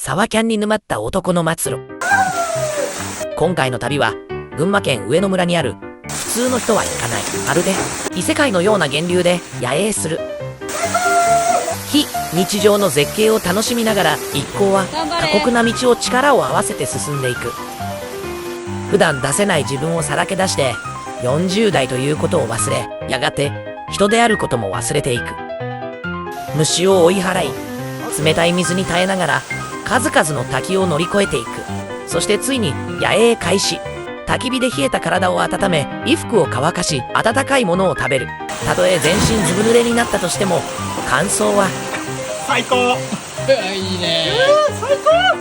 サワキャンに沼った男の末路。今回の旅は群馬県上野村にある普通の人は行かないまるで異世界のような源流で野営する非日常の絶景を楽しみながら一行は過酷な道を力を合わせて進んでいく。普段出せない自分をさらけ出して40代ということを忘れ、やがて人であることも忘れていく。虫を追い払い、冷たい水に耐えながら数々の滝を乗り越えていく。そしてついに野営開始。焚き火で冷えた体を温め、衣服を乾かし温かいものを食べる。たとえ全身ずぶ濡れになったとしても感想は最高。いいね。最高。